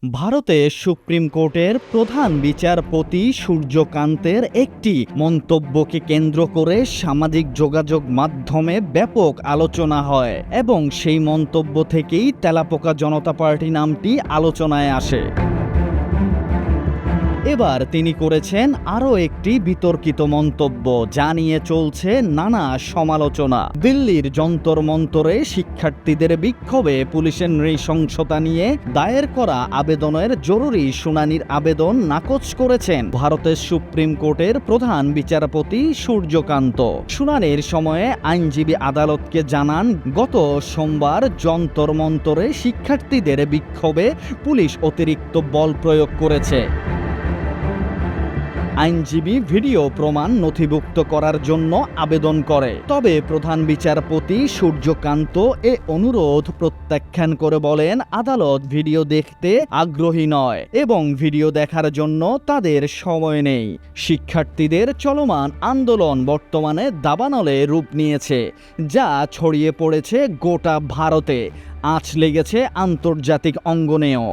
ভারতে সুপ্রিম কোর্টের প্রধান বিচারপতি সূর্যকান্তের একটি মন্তব্যকে কেন্দ্র করে সামাজিক যোগাযোগ মাধ্যমে ব্যাপক আলোচনা হয় এবং সেই মন্তব্য থেকেই তেলাপোকা জনতা পার্টি নামটি আলোচনায় আসে। এবার তিনি করেছেন আরও একটি বিতর্কিত মন্তব্য, যা নিয়ে চলছে নানা সমালোচনা। দিল্লির যন্তর মন্তরে শিক্ষার্থীদের বিক্ষোভে পুলিশের নৃশংসতা নিয়ে দায়ের করা আবেদনের জরুরি শুনানির আবেদন নাকচ করেছেন ভারতের সুপ্রিম কোর্টের প্রধান বিচারপতি সূর্যকান্ত। শুনানির সময়ে আইনজীবী আদালতকে জানান, গত সোমবার যন্তর মন্তরে শিক্ষার্থীদের বিক্ষোভে পুলিশ অতিরিক্ত বল প্রয়োগ করেছে। আইনজীবী ভিডিও প্রমাণ নথিভুক্ত করার জন্য আবেদন করে, তবে প্রধান বিচারপতি সূর্যকান্ত এ অনুরোধ প্রত্যাখ্যান করে বলেন আদালত ভিডিও দেখতে আগ্রহী নয় এবং ভিডিও দেখার জন্য তাদের সময় নেই। শিক্ষার্থীদের চলমান আন্দোলন বর্তমানে দাবানলে রূপ নিয়েছে, যা ছড়িয়ে পড়েছে গোটা ভারতে, আঁচ লেগেছে আন্তর্জাতিক অঙ্গনেও।